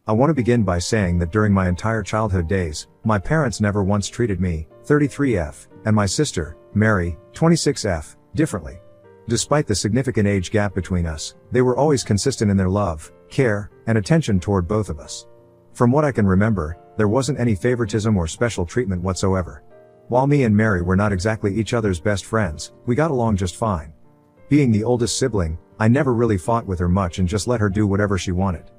I want to begin by saying that during my entire childhood days, my parents never once treated me, 33F, and my sister, Mary, 26F, differently. Despite the significant age gap between us, they were always consistent in their love, care, and attention toward both of us. From what I can remember, there wasn't any favoritism or special treatment whatsoever. While me and Mary were not exactly each other's best friends, we got along just fine. Being the oldest sibling, I never really fought with her much and just let her do whatever she wanted.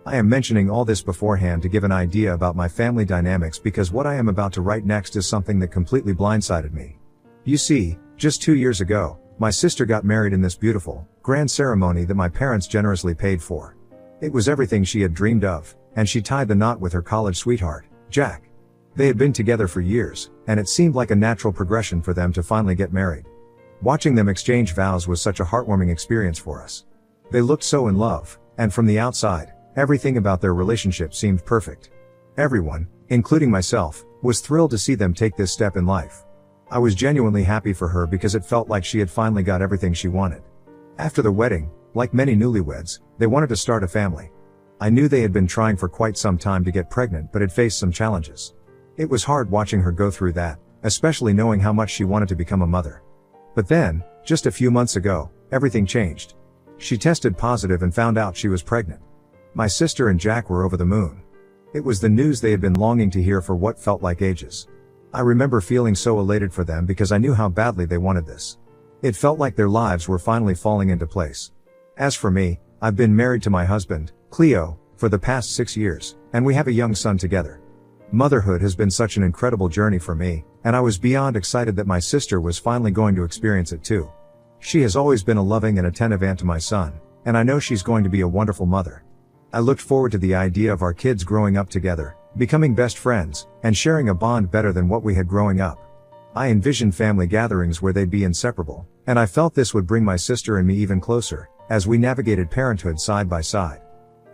I am mentioning all this beforehand to give an idea about my family dynamics because what I am about to write next is something that completely blindsided me. You see, just 2 years ago, my sister got married in this beautiful, grand ceremony that my parents generously paid for. It was everything she had dreamed of, and she tied the knot with her college sweetheart, Jack. They had been together for years, and it seemed like a natural progression for them to finally get married. Watching them exchange vows was such a heartwarming experience for us. They looked so in love, and from the outside, everything about their relationship seemed perfect. Everyone, including myself, was thrilled to see them take this step in life. I was genuinely happy for her because it felt like she had finally got everything she wanted. After the wedding, like many newlyweds, they wanted to start a family. I knew they had been trying for quite some time to get pregnant but had faced some challenges. It was hard watching her go through that, especially knowing how much she wanted to become a mother. But then, just a few months ago, everything changed. She tested positive and found out she was pregnant. My sister and Jack were over the moon. It was the news they had been longing to hear for what felt like ages. I remember feeling so elated for them because I knew how badly they wanted this. It felt like their lives were finally falling into place. As for me, I've been married to my husband, Cleo, for the past 6 years, and we have a young son together. Motherhood has been such an incredible journey for me, and I was beyond excited that my sister was finally going to experience it too. She has always been a loving and attentive aunt to my son, and I know she's going to be a wonderful mother. I looked forward to the idea of our kids growing up together, becoming best friends, and sharing a bond better than what we had growing up. I envisioned family gatherings where they'd be inseparable, and I felt this would bring my sister and me even closer, as we navigated parenthood side by side.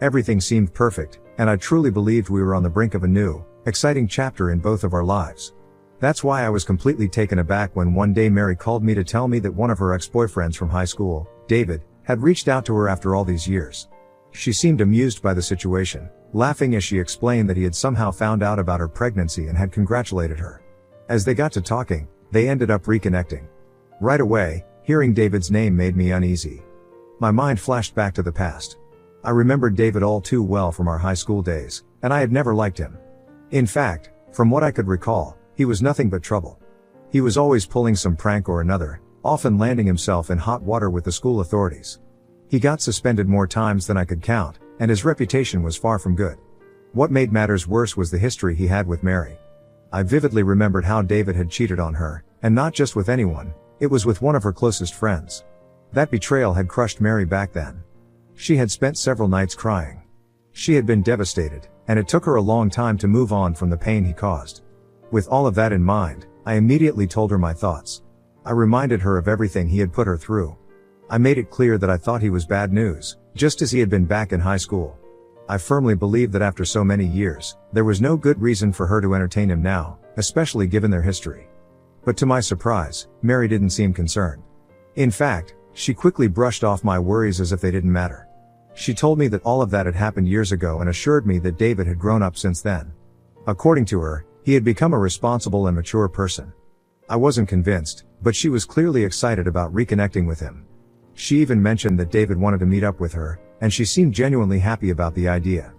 Everything seemed perfect, and I truly believed we were on the brink of a new, exciting chapter in both of our lives. That's why I was completely taken aback when one day Mary called me to tell me that one of her ex-boyfriends from high school, David, had reached out to her after all these years. She seemed amused by the situation, laughing as she explained that he had somehow found out about her pregnancy and had congratulated her. As they got to talking, they ended up reconnecting. Right away, hearing David's name made me uneasy. My mind flashed back to the past. I remembered David all too well from our high school days, and I had never liked him. In fact, from what I could recall, he was nothing but trouble. He was always pulling some prank or another, often landing himself in hot water with the school authorities. He got suspended more times than I could count, and his reputation was far from good. What made matters worse was the history he had with Mary. I vividly remembered how David had cheated on her, and not just with anyone, it was with one of her closest friends. That betrayal had crushed Mary back then. She had spent several nights crying. She had been devastated, and it took her a long time to move on from the pain he caused. With all of that in mind, I immediately told her my thoughts. I reminded her of everything he had put her through. I made it clear that I thought he was bad news, just as he had been back in high school. I firmly believed that after so many years, there was no good reason for her to entertain him now, especially given their history. But to my surprise, Mary didn't seem concerned. In fact, she quickly brushed off my worries as if they didn't matter. She told me that all of that had happened years ago and assured me that David had grown up since then. According to her, he had become a responsible and mature person. I wasn't convinced, but she was clearly excited about reconnecting with him. She even mentioned that David wanted to meet up with her, and she seemed genuinely happy about the idea.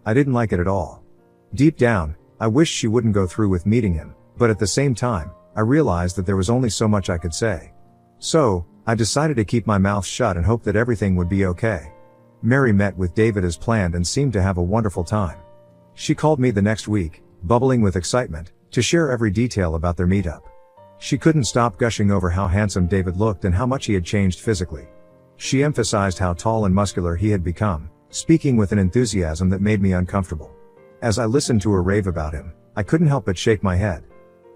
I didn't like it at all. Deep down, I wished she wouldn't go through with meeting him, but at the same time, I realized that there was only so much I could say. So, I decided to keep my mouth shut and hope that everything would be okay. Mary met with David as planned and seemed to have a wonderful time. She called me the next week, bubbling with excitement, to share every detail about their meetup. She couldn't stop gushing over how handsome David looked and how much he had changed physically. She emphasized how tall and muscular he had become, speaking with an enthusiasm that made me uncomfortable. As I listened to her rave about him, I couldn't help but shake my head.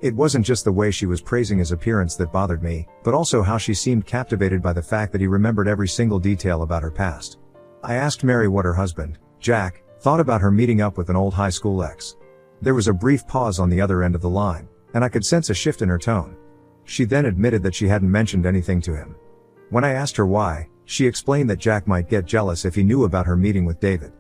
It wasn't just the way she was praising his appearance that bothered me, but also how she seemed captivated by the fact that he remembered every single detail about her past. I asked Mary what her husband, Jack, thought about her meeting up with an old high school ex. There was a brief pause on the other end of the line, and I could sense a shift in her tone. She then admitted that she hadn't mentioned anything to him. When I asked her why, she explained that Jack might get jealous if he knew about her meeting with David.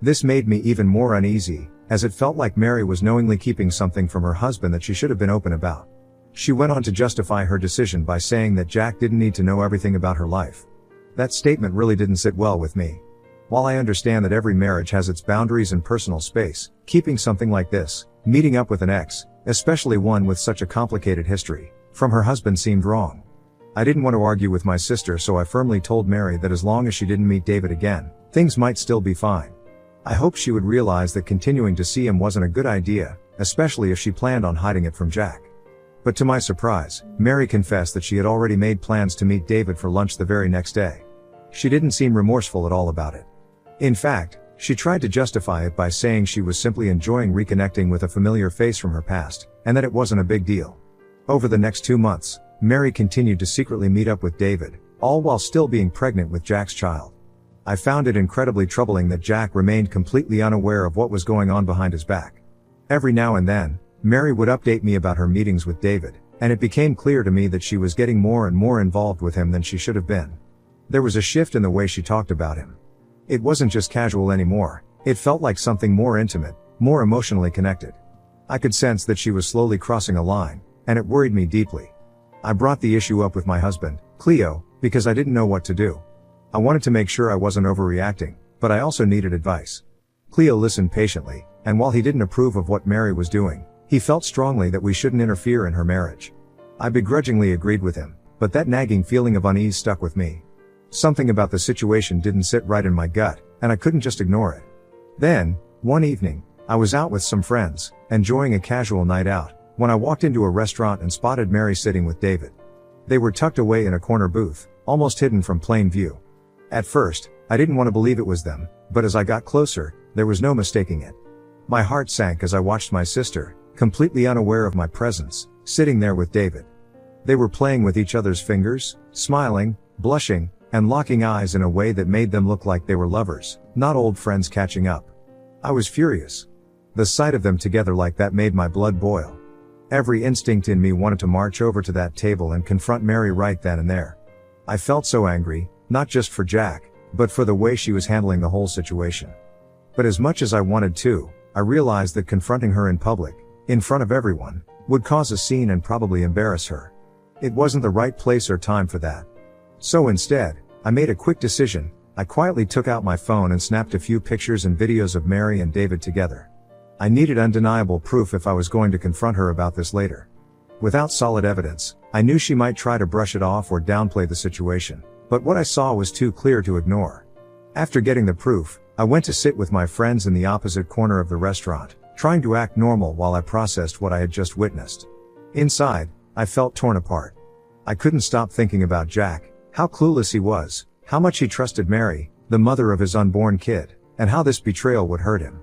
This made me even more uneasy, as it felt like Mary was knowingly keeping something from her husband that she should have been open about. She went on to justify her decision by saying that Jack didn't need to know everything about her life. That statement really didn't sit well with me. While I understand that every marriage has its boundaries and personal space, keeping something like this, meeting up with an ex, especially one with such a complicated history, from her husband seemed wrong. I didn't want to argue with my sister, so I firmly told Mary that as long as she didn't meet David again, things might still be fine. I hoped she would realize that continuing to see him wasn't a good idea, especially if she planned on hiding it from Jack. But to my surprise, Mary confessed that she had already made plans to meet David for lunch the very next day. She didn't seem remorseful at all about it. In fact, she tried to justify it by saying she was simply enjoying reconnecting with a familiar face from her past, and that it wasn't a big deal. Over the next 2 months, Mary continued to secretly meet up with David, all while still being pregnant with Jack's child. I found it incredibly troubling that Jack remained completely unaware of what was going on behind his back. Every now and then, Mary would update me about her meetings with David, and it became clear to me that she was getting more and more involved with him than she should have been. There was a shift in the way she talked about him. It wasn't just casual anymore, it felt like something more intimate, more emotionally connected. I could sense that she was slowly crossing a line, and it worried me deeply. I brought the issue up with my husband, Cleo, because I didn't know what to do. I wanted to make sure I wasn't overreacting, but I also needed advice. Cleo listened patiently, and while he didn't approve of what Mary was doing, he felt strongly that we shouldn't interfere in her marriage. I begrudgingly agreed with him, but that nagging feeling of unease stuck with me. Something about the situation didn't sit right in my gut, and I couldn't just ignore it. Then, one evening, I was out with some friends, enjoying a casual night out, when I walked into a restaurant and spotted Mary sitting with David. They were tucked away in a corner booth, almost hidden from plain view. At first, I didn't want to believe it was them, but as I got closer, there was no mistaking it. My heart sank as I watched my sister, completely unaware of my presence, sitting there with David. They were playing with each other's fingers, smiling, blushing, and locking eyes in a way that made them look like they were lovers, not old friends catching up. I was furious. The sight of them together like that made my blood boil. Every instinct in me wanted to march over to that table and confront Mary right then and there. I felt so angry, not just for Jack, but for the way she was handling the whole situation. But as much as I wanted to, I realized that confronting her in public, in front of everyone, would cause a scene and probably embarrass her. It wasn't the right place or time for that. So instead, I made a quick decision. I quietly took out my phone and snapped a few pictures and videos of Mary and David together. I needed undeniable proof if I was going to confront her about this later. Without solid evidence, I knew she might try to brush it off or downplay the situation, but what I saw was too clear to ignore. After getting the proof, I went to sit with my friends in the opposite corner of the restaurant, trying to act normal while I processed what I had just witnessed. Inside, I felt torn apart. I couldn't stop thinking about Jack, how clueless he was, how much he trusted Mary, the mother of his unborn kid, and how this betrayal would hurt him.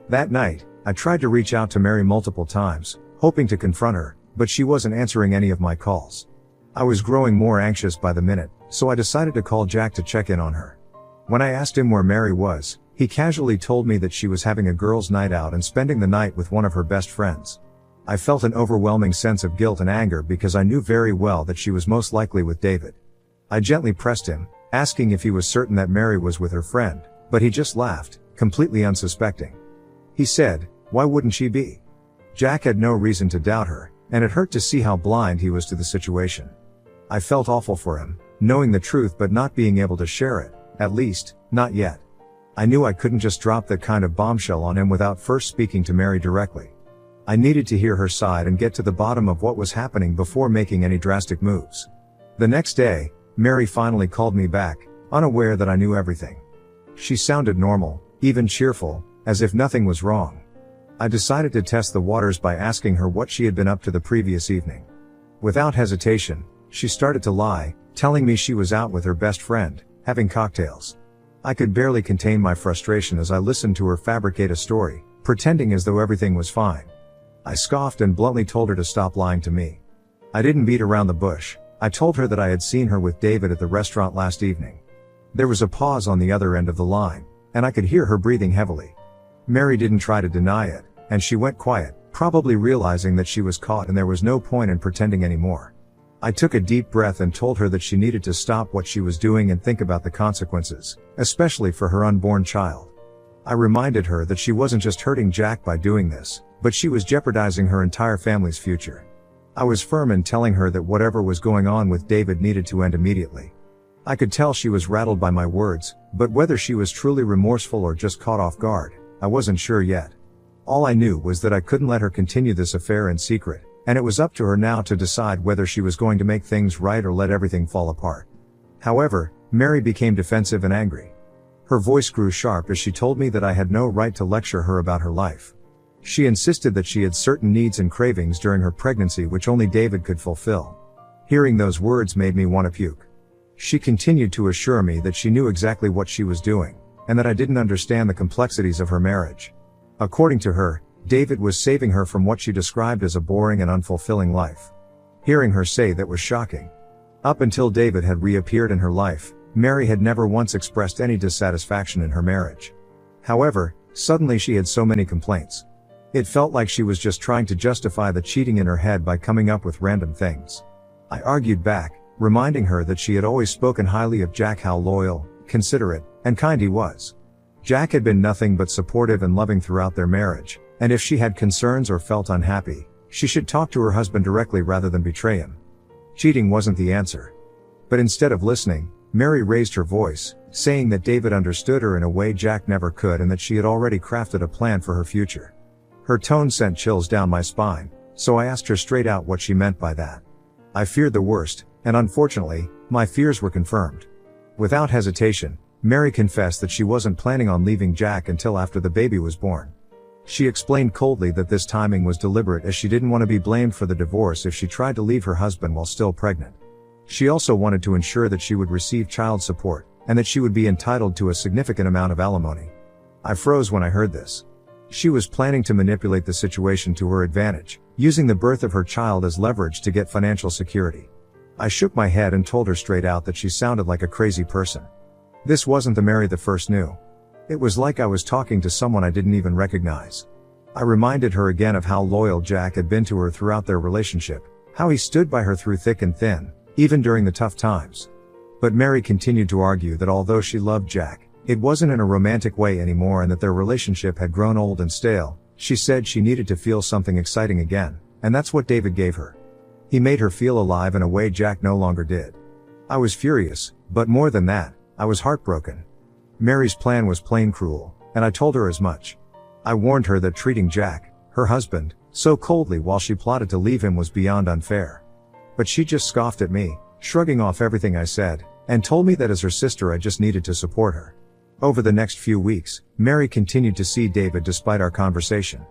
That night, I tried to reach out to Mary multiple times, hoping to confront her, but she wasn't answering any of my calls. I was growing more anxious by the minute, so I decided to call Jack to check in on her. When I asked him where Mary was, he casually told me that she was having a girls' night out and spending the night with one of her best friends. I felt an overwhelming sense of guilt and anger because I knew very well that she was most likely with David. I gently pressed him, asking if he was certain that Mary was with her friend, but he just laughed, completely unsuspecting. He said, "Why wouldn't she be?" Jack had no reason to doubt her, and it hurt to see how blind he was to the situation. I felt awful for him, knowing the truth but not being able to share it, at least, not yet. I knew I couldn't just drop that kind of bombshell on him without first speaking to Mary directly. I needed to hear her side and get to the bottom of what was happening before making any drastic moves. The next day, Mary finally called me back, unaware that I knew everything. She sounded normal, even cheerful, as if nothing was wrong. I decided to test the waters by asking her what she had been up to the previous evening. Without hesitation, she started to lie, telling me she was out with her best friend, having cocktails. I could barely contain my frustration as I listened to her fabricate a story, pretending as though everything was fine. I scoffed and bluntly told her to stop lying to me. I didn't beat around the bush. I told her that I had seen her with David at the restaurant last evening. There was a pause on the other end of the line, and I could hear her breathing heavily. Mary didn't try to deny it, and she went quiet, probably realizing that she was caught and there was no point in pretending anymore. I took a deep breath and told her that she needed to stop what she was doing and think about the consequences, especially for her unborn child. I reminded her that she wasn't just hurting Jack by doing this, but she was jeopardizing her entire family's future. I was firm in telling her that whatever was going on with David needed to end immediately. I could tell she was rattled by my words, but whether she was truly remorseful or just caught off guard, I wasn't sure yet. All I knew was that I couldn't let her continue this affair in secret, and it was up to her now to decide whether she was going to make things right or let everything fall apart. However, Mary became defensive and angry. Her voice grew sharp as she told me that I had no right to lecture her about her life. She insisted that she had certain needs and cravings during her pregnancy which only David could fulfill. Hearing those words made me want to puke. She continued to assure me that she knew exactly what she was doing, and that I didn't understand the complexities of her marriage. According to her, David was saving her from what she described as a boring and unfulfilling life. Hearing her say that was shocking. Up until David had reappeared in her life, Mary had never once expressed any dissatisfaction in her marriage. However, suddenly she had so many complaints. It felt like she was just trying to justify the cheating in her head by coming up with random things. I argued back, reminding her that she had always spoken highly of Jack, how loyal, considerate, and kind he was. Jack had been nothing but supportive and loving throughout their marriage, and if she had concerns or felt unhappy, she should talk to her husband directly rather than betray him. Cheating wasn't the answer. But instead of listening, Mary raised her voice, saying that David understood her in a way Jack never could and that she had already crafted a plan for her future. Her tone sent chills down my spine, so I asked her straight out what she meant by that. I feared the worst, and unfortunately, my fears were confirmed. Without hesitation, Mary confessed that she wasn't planning on leaving Jack until after the baby was born. She explained coldly that this timing was deliberate as she didn't want to be blamed for the divorce if she tried to leave her husband while still pregnant. She also wanted to ensure that she would receive child support, and that she would be entitled to a significant amount of alimony. I froze when I heard this. She was planning to manipulate the situation to her advantage, using the birth of her child as leverage to get financial security. I shook my head and told her straight out that she sounded like a crazy person. This wasn't the Mary that first knew. It was like I was talking to someone I didn't even recognize. I reminded her again of how loyal Jack had been to her throughout their relationship, how he stood by her through thick and thin, even during the tough times. But Mary continued to argue that although she loved Jack, it wasn't in a romantic way anymore and that their relationship had grown old and stale. She said she needed to feel something exciting again, and that's what David gave her. He made her feel alive in a way Jack no longer did. I was furious, but more than that, I was heartbroken. Mary's plan was plain cruel, and I told her as much. I warned her that treating Jack, her husband, so coldly while she plotted to leave him was beyond unfair. But she just scoffed at me, shrugging off everything I said, and told me that as her sister I just needed to support her. Over the next few weeks, Mary continued to see David despite our conversation.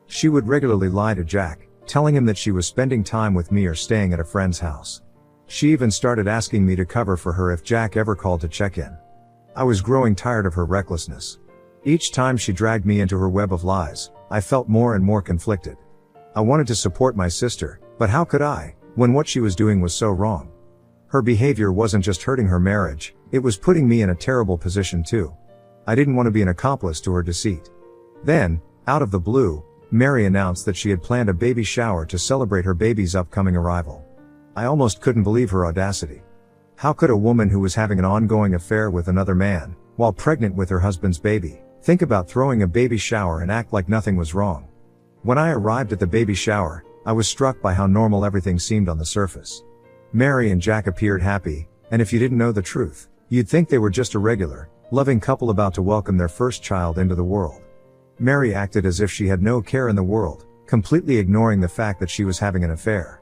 She would regularly lie to Jack, telling him that she was spending time with me or staying at a friend's house. She even started asking me to cover for her if Jack ever called to check in. I was growing tired of her recklessness. Each time she dragged me into her web of lies, I felt more and more conflicted. I wanted to support my sister, but how could I, when what she was doing was so wrong? Her behavior wasn't just hurting her marriage, it was putting me in a terrible position too. I didn't want to be an accomplice to her deceit. Then, out of the blue, Mary announced that she had planned a baby shower to celebrate her baby's upcoming arrival. I almost couldn't believe her audacity. How could a woman who was having an ongoing affair with another man, while pregnant with her husband's baby, think about throwing a baby shower and act like nothing was wrong? When I arrived at the baby shower, I was struck by how normal everything seemed on the surface. Mary and Jack appeared happy, and if you didn't know the truth, you'd think they were just a regular, loving couple about to welcome their first child into the world. Mary acted as if she had no care in the world, completely ignoring the fact that she was having an affair.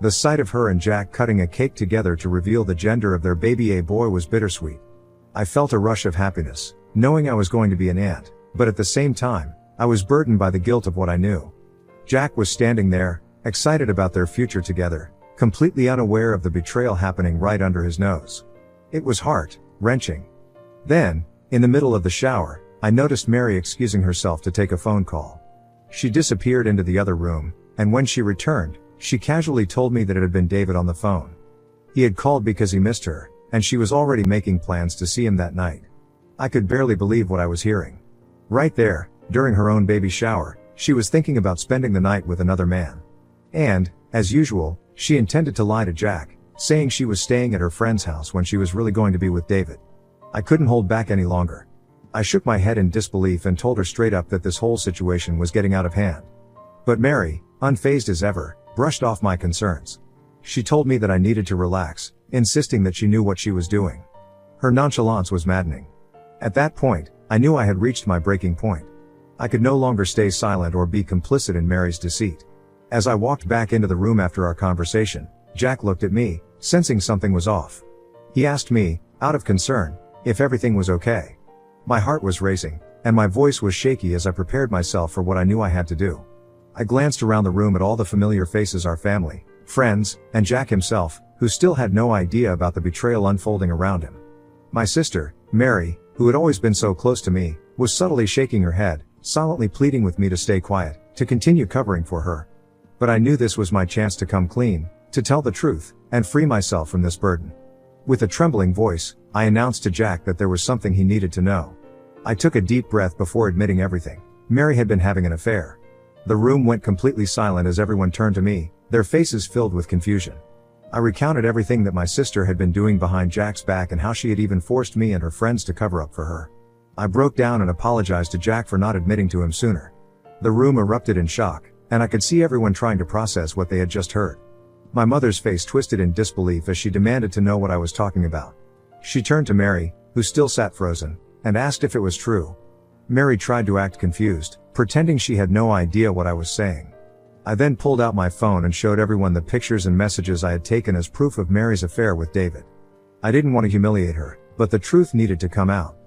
The sight of her and Jack cutting a cake together to reveal the gender of their baby, a boy, was bittersweet. I felt a rush of happiness, knowing I was going to be an aunt, but at the same time, I was burdened by the guilt of what I knew. Jack was standing there, excited about their future together, completely unaware of the betrayal happening right under his nose. It was heart-wrenching. Then, in the middle of the shower, I noticed Mary excusing herself to take a phone call. She disappeared into the other room, and when she returned, she casually told me that it had been David on the phone. He had called because he missed her, and she was already making plans to see him that night. I could barely believe what I was hearing. Right there, during her own baby shower, she was thinking about spending the night with another man. And, as usual, she intended to lie to Jack, saying she was staying at her friend's house when she was really going to be with David. I couldn't hold back any longer. I shook my head in disbelief and told her straight up that this whole situation was getting out of hand. But Mary, unfazed as ever, brushed off my concerns. She told me that I needed to relax, insisting that she knew what she was doing. Her nonchalance was maddening. At that point, I knew I had reached my breaking point. I could no longer stay silent or be complicit in Mary's deceit. As I walked back into the room after our conversation, Jack looked at me, sensing something was off. He asked me, out of concern, if everything was okay. My heart was racing, and my voice was shaky as I prepared myself for what I knew I had to do. I glanced around the room at all the familiar faces, our family, friends, and Jack himself, who still had no idea about the betrayal unfolding around him. My sister, Mary, who had always been so close to me, was subtly shaking her head, silently pleading with me to stay quiet, to continue covering for her. But I knew this was my chance to come clean, to tell the truth, and free myself from this burden. With a trembling voice, I announced to Jack that there was something he needed to know. I took a deep breath before admitting everything. Mary had been having an affair. The room went completely silent as everyone turned to me, their faces filled with confusion. I recounted everything that my sister had been doing behind Jack's back and how she had even forced me and her friends to cover up for her. I broke down and apologized to Jack for not admitting to him sooner. The room erupted in shock, and I could see everyone trying to process what they had just heard. My mother's face twisted in disbelief as she demanded to know what I was talking about. She turned to Mary, who still sat frozen, and asked if it was true. Mary tried to act confused, pretending she had no idea what I was saying. I then pulled out my phone and showed everyone the pictures and messages I had taken as proof of Mary's affair with David. I didn't want to humiliate her, but the truth needed to come out.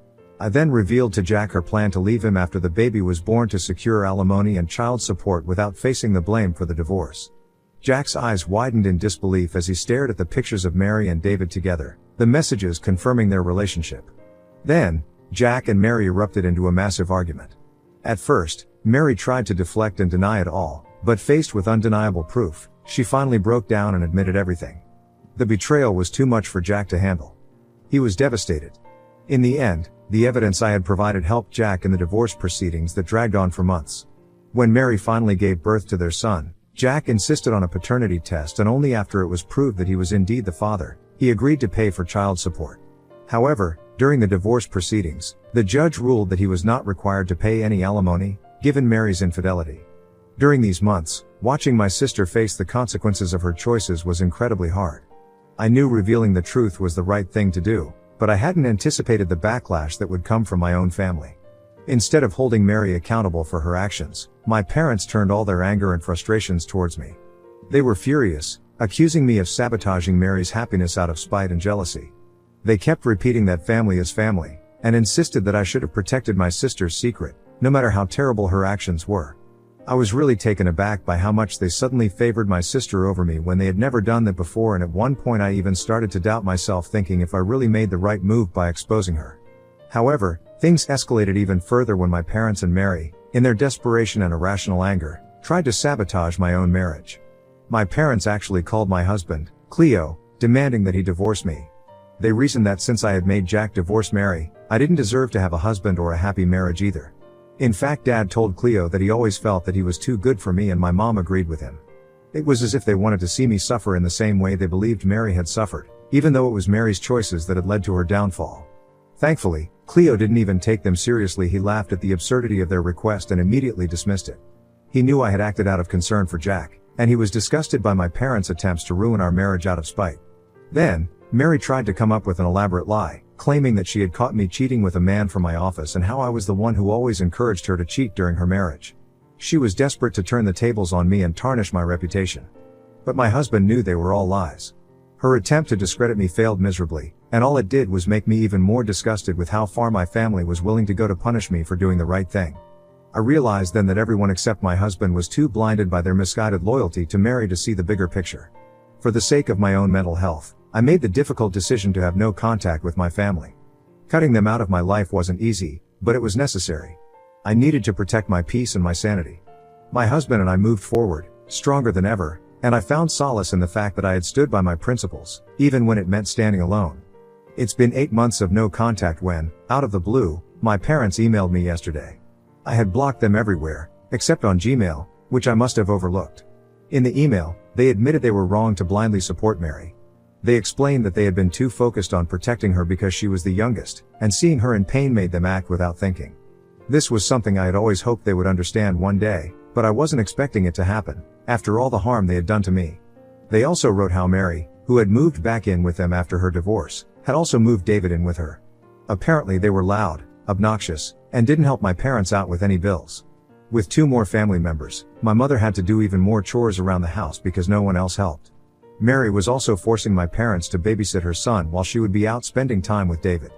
I then revealed to Jack her plan to leave him after the baby was born to secure alimony and child support without facing the blame for the divorce. Jack's eyes widened in disbelief as he stared at the pictures of Mary and David together, the messages confirming their relationship. Then, Jack and Mary erupted into a massive argument. At first, Mary tried to deflect and deny it all, but faced with undeniable proof, she finally broke down and admitted everything. The betrayal was too much for Jack to handle. He was devastated. In the end, the evidence I had provided helped Jack in the divorce proceedings that dragged on for months. When Mary finally gave birth to their son, Jack insisted on a paternity test, and only after it was proved that he was indeed the father, he agreed to pay for child support. However, during the divorce proceedings, the judge ruled that he was not required to pay any alimony, given Mary's infidelity. During these months, watching my sister face the consequences of her choices was incredibly hard. I knew revealing the truth was the right thing to do, but I hadn't anticipated the backlash that would come from my own family. Instead of holding Mary accountable for her actions, my parents turned all their anger and frustrations towards me. They were furious, accusing me of sabotaging Mary's happiness out of spite and jealousy. They kept repeating that family is family, and insisted that I should have protected my sister's secret, no matter how terrible her actions were. I was really taken aback by how much they suddenly favored my sister over me when they had never done that before, and at one point I even started to doubt myself, thinking if I really made the right move by exposing her. However, things escalated even further when my parents and Mary, in their desperation and irrational anger, tried to sabotage my own marriage. My parents actually called my husband, Cleo, demanding that he divorce me. They reasoned that since I had made Jack divorce Mary, I didn't deserve to have a husband or a happy marriage either. In fact, Dad told Cleo that he always felt that he was too good for me, and my mom agreed with him. It was as if they wanted to see me suffer in the same way they believed Mary had suffered, even though it was Mary's choices that had led to her downfall. Thankfully, Cleo didn't even take them seriously. He laughed at the absurdity of their request and immediately dismissed it. He knew I had acted out of concern for Jack, and he was disgusted by my parents' attempts to ruin our marriage out of spite. Then, Mary tried to come up with an elaborate lie, claiming that she had caught me cheating with a man from my office and how I was the one who always encouraged her to cheat during her marriage. She was desperate to turn the tables on me and tarnish my reputation. But my husband knew they were all lies. Her attempt to discredit me failed miserably, and all it did was make me even more disgusted with how far my family was willing to go to punish me for doing the right thing. I realized then that everyone except my husband was too blinded by their misguided loyalty to Mary to see the bigger picture. For the sake of my own mental health, I made the difficult decision to have no contact with my family. Cutting them out of my life wasn't easy, but it was necessary. I needed to protect my peace and my sanity. My husband and I moved forward, stronger than ever, and I found solace in the fact that I had stood by my principles, even when it meant standing alone. It's been 8 months of no contact when, out of the blue, my parents emailed me yesterday. I had blocked them everywhere, except on Gmail, which I must have overlooked. In the email, they admitted they were wrong to blindly support Mary. They explained that they had been too focused on protecting her because she was the youngest, and seeing her in pain made them act without thinking. This was something I had always hoped they would understand one day, but I wasn't expecting it to happen, after all the harm they had done to me. They also wrote how Mary, who had moved back in with them after her divorce, had also moved David in with her. Apparently they were loud, obnoxious, and didn't help my parents out with any bills. With 2 more family members, my mother had to do even more chores around the house because no one else helped. Mary was also forcing my parents to babysit her son while she would be out spending time with David.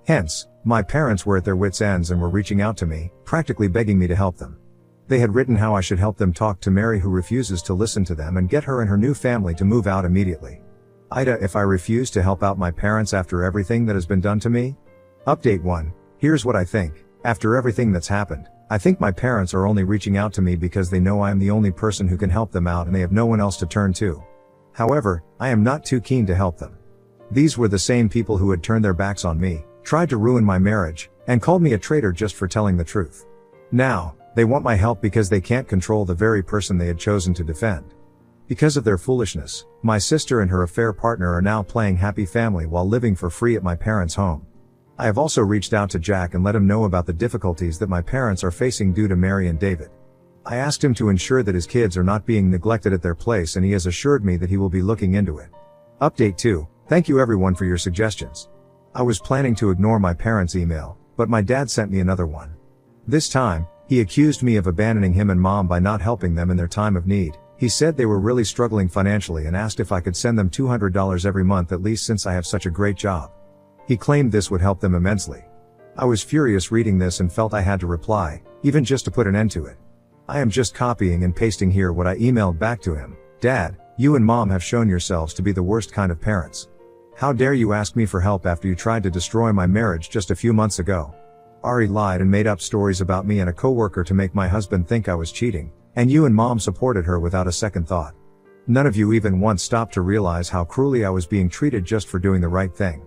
Hence, my parents were at their wits' ends and were reaching out to me, practically begging me to help them. They had written how I should help them talk to Mary, who refuses to listen to them, and get her and her new family to move out immediately. Ida, if I refuse to help out my parents after everything that has been done to me? Update 1. Here's what I think. After everything that's happened, I think my parents are only reaching out to me because they know I am the only person who can help them out and they have no one else to turn to. However, I am not too keen to help them. These were the same people who had turned their backs on me, tried to ruin my marriage, and called me a traitor just for telling the truth. Now, they want my help because they can't control the very person they had chosen to defend. Because of their foolishness, my sister and her affair partner are now playing happy family while living for free at my parents' home. I have also reached out to Jack and let him know about the difficulties that my parents are facing due to Mary and David. I asked him to ensure that his kids are not being neglected at their place, and he has assured me that he will be looking into it. Update 2. Thank you everyone for your suggestions. I was planning to ignore my parents' email, but my dad sent me another one. This time, he accused me of abandoning him and mom by not helping them in their time of need. He said they were really struggling financially and asked if I could send them $200 every month at least since I have such a great job. He claimed this would help them immensely. I was furious reading this and felt I had to reply, even just to put an end to it. I am just copying and pasting here what I emailed back to him. Dad, you and mom have shown yourselves to be the worst kind of parents. How dare you ask me for help after you tried to destroy my marriage just a few months ago? Ari lied and made up stories about me and a coworker to make my husband think I was cheating, and you and mom supported her without a second thought. None of you even once stopped to realize how cruelly I was being treated just for doing the right thing.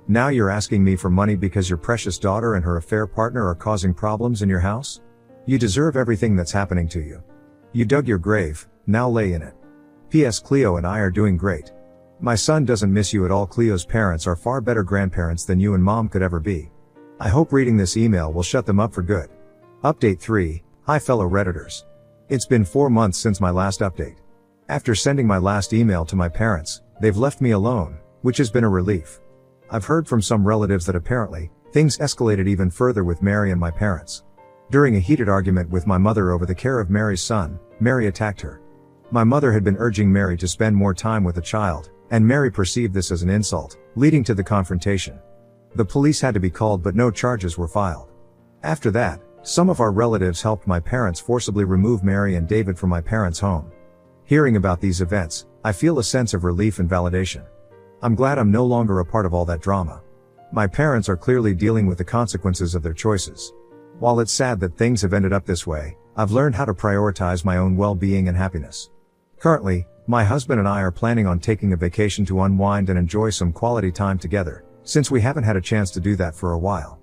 Now you're asking me for money because your precious daughter and her affair partner are causing problems in your house? You deserve everything that's happening to you. You dug your grave, now lay in it. P.S. Cleo and I are doing great. My son doesn't miss you at all. Cleo's parents are far better grandparents than you and mom could ever be. I hope reading this email will shut them up for good. Update 3. Hi fellow Redditors. It's been 4 months since my last update. After sending my last email to my parents, they've left me alone, which has been a relief. I've heard from some relatives that apparently, things escalated even further with Mary and my parents. During a heated argument with my mother over the care of Mary's son, Mary attacked her. My mother had been urging Mary to spend more time with the child, and Mary perceived this as an insult, leading to the confrontation. The police had to be called but no charges were filed. After that, some of our relatives helped my parents forcibly remove Mary and David from my parents' home. Hearing about these events, I feel a sense of relief and validation. I'm glad I'm no longer a part of all that drama. My parents are clearly dealing with the consequences of their choices. While it's sad that things have ended up this way, I've learned how to prioritize my own well-being and happiness. Currently, my husband and I are planning on taking a vacation to unwind and enjoy some quality time together, since we haven't had a chance to do that for a while.